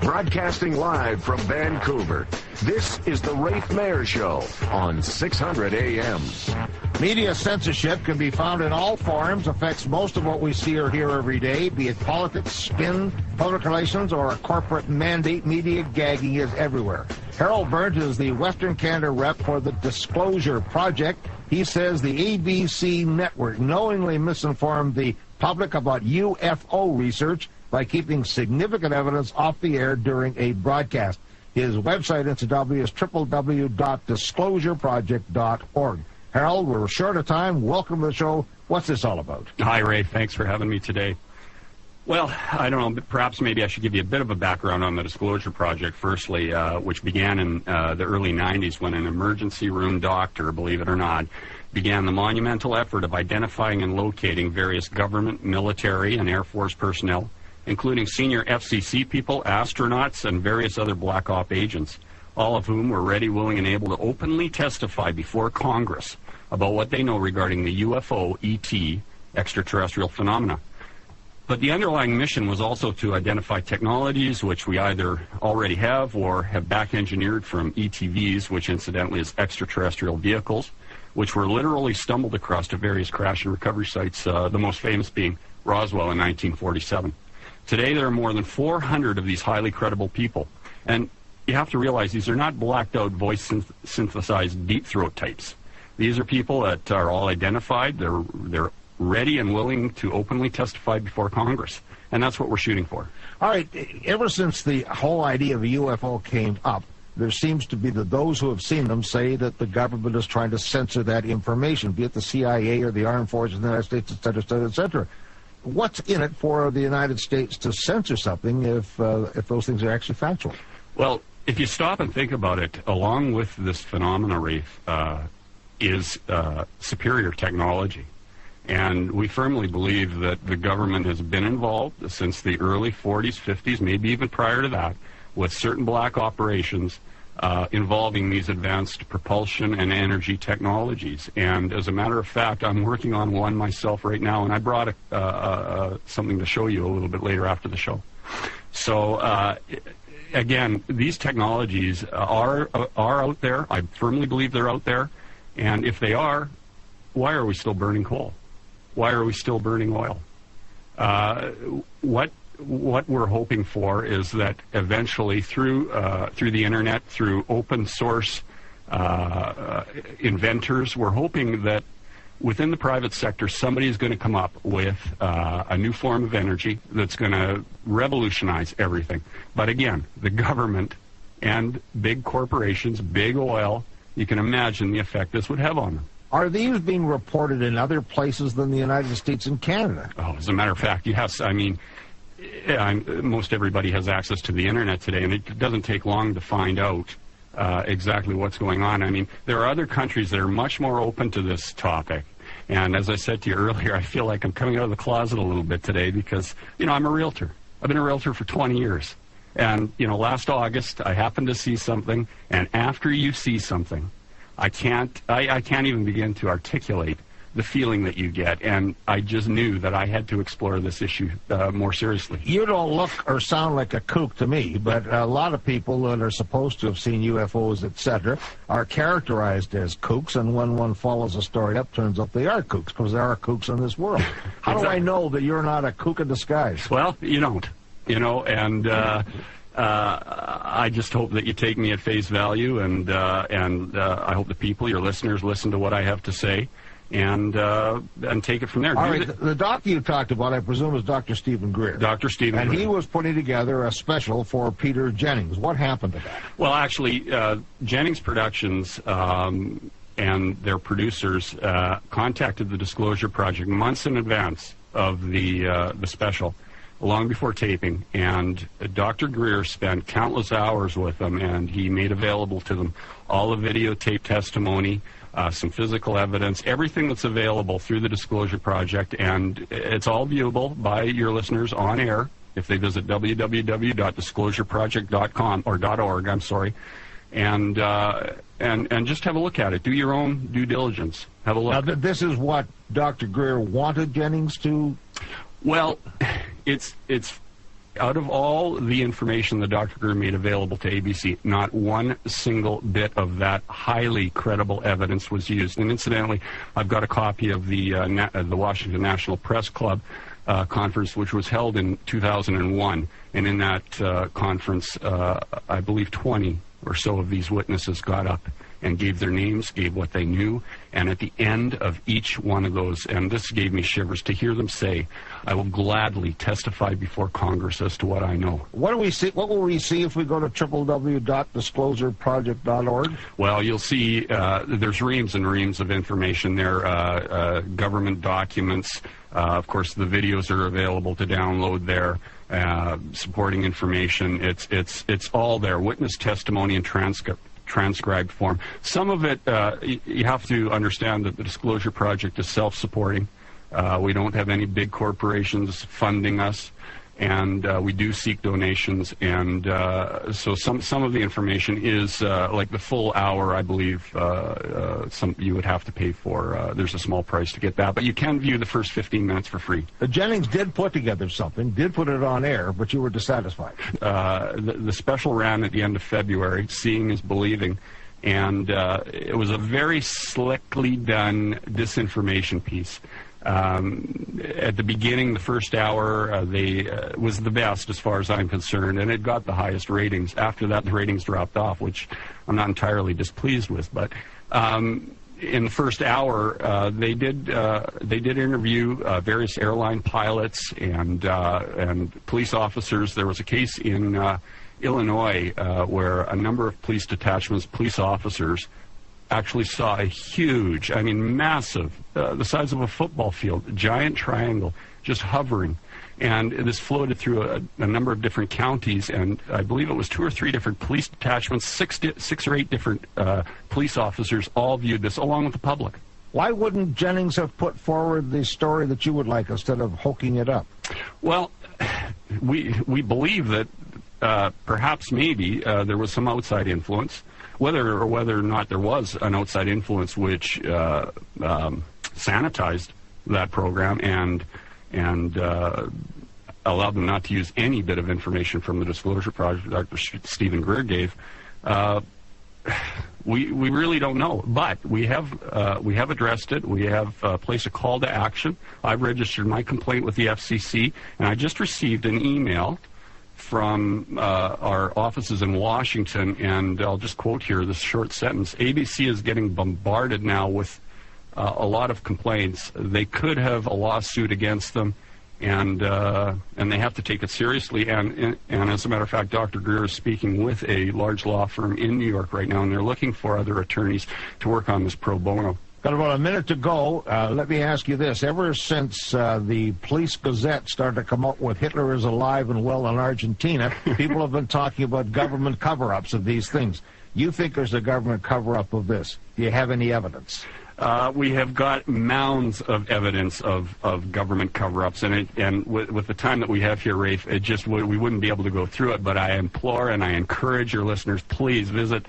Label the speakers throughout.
Speaker 1: Broadcasting live from Vancouver, this is the MAIR Show on 600 AM.
Speaker 2: Media censorship can be found in all forms, affects most of what we see or hear every day, be it politics, spin, public relations, or a corporate mandate. Media gagging is everywhere. Harold Berndt is the Western Canada rep for the Disclosure Project. He says the ABC network knowingly misinformed the public about UFO research by keeping significant evidence off the air during a broadcast. His website, incidentally, is www.disclosureproject.org. Harold, we're short of time. Welcome to the show. What's this all about?
Speaker 3: Hi, Ray. Thanks for having me today. Well, I don't know, perhaps maybe I should give you a bit of a background on the Disclosure Project, firstly, which began in the early 90s when an emergency room doctor, believe it or not, began the monumental effort of identifying and locating various government, military, and Air Force personnel, including senior FCC people, astronauts, and various other black op agents, all of whom were ready, willing, and able to openly testify before Congress about what they know regarding the UFO, ET, extraterrestrial phenomena. But the underlying mission was also to identify technologies which we either already have or have back-engineered from ETVs, which incidentally is extraterrestrial vehicles, which were literally stumbled across to various crash and recovery sites, the most famous being Roswell in 1947. Today there are more than 400 of these highly credible people. And you have to realize these are not blacked-out voice-synthesized deep-throat types. These are people that are all identified. They're ready and willing to openly testify before Congress. And that's what we're shooting for.
Speaker 2: All right. Ever since the whole idea of a UFO came up, there seems to be that those who have seen them say that the government is trying to censor that information, be it the CIA or the Armed Forces of the United States, et cetera, et cetera, et cetera. What's in it for the United States to censor something if those things are actually factual?
Speaker 3: Well, if you stop and think about it, along with this phenomena, RAFE, is superior technology. And we firmly believe that the government has been involved since the early 40s, 50s, maybe even prior to that, with certain black operations involving these advanced propulsion and energy technologies. And as a matter of fact, I'm working on one myself right now, and I brought something to show you a little bit later after the show. So, again, these technologies are out there. I firmly believe they're out there. And if they are, why are we still burning coal? Why are we still burning oil? What we're hoping for is that eventually through the internet, through open source inventors, we're hoping that within the private sector somebody is going to come up with a new form of energy that's going to revolutionize everything. But again, the government and big corporations, big oil, you can imagine the effect this would have on them.
Speaker 2: Are these being reported in other places than the United States and Canada?
Speaker 3: Oh, as a matter of fact, yes. I mean, most everybody has access to the internet today, and it doesn't take long to find out exactly what's going on. I mean, there are other countries that are much more open to this topic. And as I said to you earlier, I feel like I'm coming out of the closet a little bit today because, you know, I'm a realtor. I've been a realtor for 20 years. And, you know, last August, I happened to see something, and after you see something, I can't even begin to articulate the feeling that you get, and I just knew that I had to explore this issue more seriously.
Speaker 2: You don't look or sound like a kook to me, but a lot of people that are supposed to have seen UFOs, etc., are characterized as kooks, and when one follows a story up, turns out they are kooks, because there are kooks in this world. How do I know that you're not a kook in disguise?
Speaker 3: Well, you don't, you know, and I just hope that you take me at face value, and I hope the people, your listeners, listen to what I have to say, and take it from there.
Speaker 2: All right, the doctor you talked about, I presume, is Dr. Stephen Greer.
Speaker 3: Dr. Stephen Greer.
Speaker 2: And he was putting together a special for Peter Jennings. What happened to that?
Speaker 3: Well, actually, Jennings Productions and their producers contacted the Disclosure Project months in advance of the special, long before taping, and Dr. Greer spent countless hours with them, and he made available to them all the videotape testimony, some physical evidence, everything that's available through the Disclosure Project, and it's all viewable by your listeners on air if they visit www.disclosureproject.com or .org, I'm sorry, and just have a look at it. Do your own due diligence. Have a look.
Speaker 2: Now, this is what Dr. Greer wanted Jennings to.
Speaker 3: Well, it's Out of all the information that Dr. Greer made available to ABC, not one single bit of that highly credible evidence was used. And incidentally, I've got a copy of the Washington National Press Club conference, which was held in 2001. And in that conference, I believe 20 or so of these witnesses got up and gave their names, gave what they knew, and at the end of each one of those, and this gave me shivers to hear them say, I will gladly testify before Congress as to what I know.
Speaker 2: What do we see? What will we see if we go to www.disclosureproject.org?
Speaker 3: Well, you'll see there's reams and reams of information there, government documents. Of course, the videos are available to download there. Supporting information, it's all there. Witness testimony and transcribed form. Some of it, you have to understand that the Disclosure Project is self-supporting. We don't have any big corporations funding us, and we do seek donations. And so some of the information is like the full hour, I believe, some you would have to pay for. There's a small price to get that, but you can view the first 15 minutes for free.
Speaker 2: Jennings did put together something, did put it on air, but you were dissatisfied.
Speaker 3: The special ran at the end of February, Seeing is Believing, and it was a very slickly done disinformation piece. At the beginning, the first hour, was the best as far as I'm concerned, and it got the highest ratings. After that, the ratings dropped off, which I'm not entirely displeased with. But in the first hour, they did interview various airline pilots and police officers. There was a case in Illinois where a number of police detachments, police officers, actually saw a huge, I mean massive, the size of a football field, giant triangle, just hovering. And this floated through a number of different counties, and I believe it was 2 or 3 different police detachments, 6 or 8 different police officers all viewed this, along with the public.
Speaker 2: Why wouldn't Jennings have put forward the story that you would like instead of hoking it up?
Speaker 3: Well, we believe that perhaps maybe there was some outside influence. Whether or not there was an outside influence which sanitized that program and allowed them not to use any bit of information from the Disclosure Project Dr. Stephen Greer gave, we really don't know. But we have addressed it. We have placed a call to action. I've registered my complaint with the FCC, and I just received an email from our offices in Washington, and I'll just quote here this short sentence. ABC is getting bombarded now with a lot of complaints. They could have a lawsuit against them, and they have to take it seriously. And as a matter of fact, Dr. Greer is speaking with a large law firm in New York right now, and they're looking for other attorneys to work on this pro bono.
Speaker 2: Got about a minute to go. Let me ask you this. Ever since the Police Gazette started to come up with Hitler is alive and well in Argentina, people have been talking about government cover-ups of these things. You think there's a government cover-up of this? Do you have any evidence?
Speaker 3: We have got mounds of evidence of government cover-ups, and with the time that we have here, Rafe, we wouldn't be able to go through it, but I implore and I encourage your listeners, please visit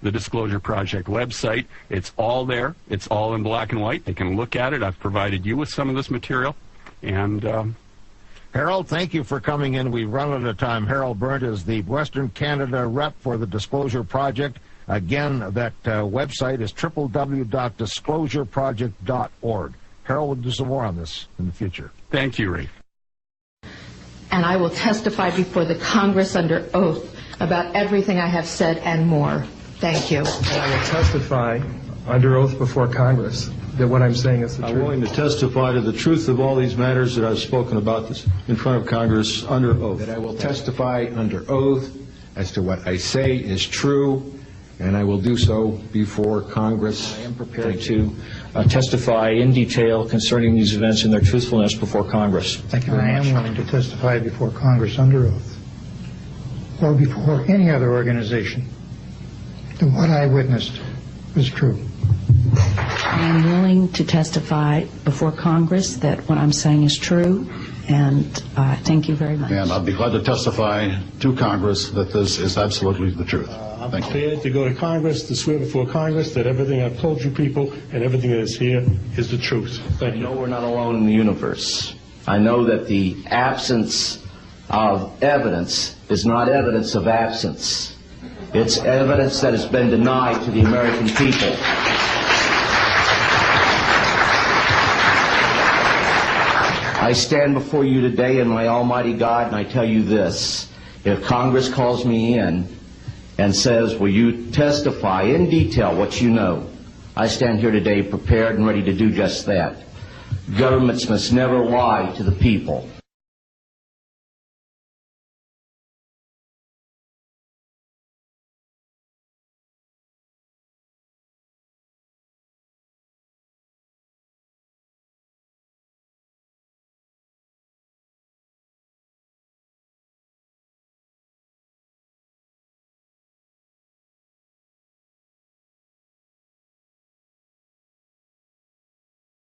Speaker 3: the Disclosure Project website. It's all there. It's all in black and white. They can look at it. I've provided you with some of this material. And
Speaker 2: Harold, thank you for coming in. We've run out of time. Harold Berndt is the Western Canada rep for the Disclosure Project. Again, that website is www.disclosureproject.org. Harold will do some more on this in the future.
Speaker 3: Thank you, Ray.
Speaker 4: And I will testify before the Congress under oath about everything I have said and more. Thank you.
Speaker 5: I will testify under oath before Congress that what I'm saying is the truth.
Speaker 6: I'm willing to testify to the truth of all these matters that I've spoken about this in front of Congress under oath.
Speaker 7: That I will testify under oath as to what I say is true, and I will do so before Congress. I am prepared to testify in detail concerning these events and their truthfulness before Congress.
Speaker 5: Thank you very much. I am willing to testify before Congress under oath or before any other organization that what I witnessed was true.
Speaker 8: I am willing to testify before Congress that what I'm saying is true, and thank you very much.
Speaker 6: And I'll be glad to testify to Congress that this is absolutely the truth.
Speaker 9: I'm prepared to go to Congress, to swear before Congress that everything I've told you people and everything that is here is the truth. Thank you.
Speaker 10: I know we're not alone in the universe. I know that the absence of evidence is not evidence of absence. It's evidence that has been denied to the American people. I stand before you today in my almighty God, and I tell you this. If Congress calls me in and says, will you testify in detail what you know, I stand here today prepared and ready to do just that. Governments must never lie to the people.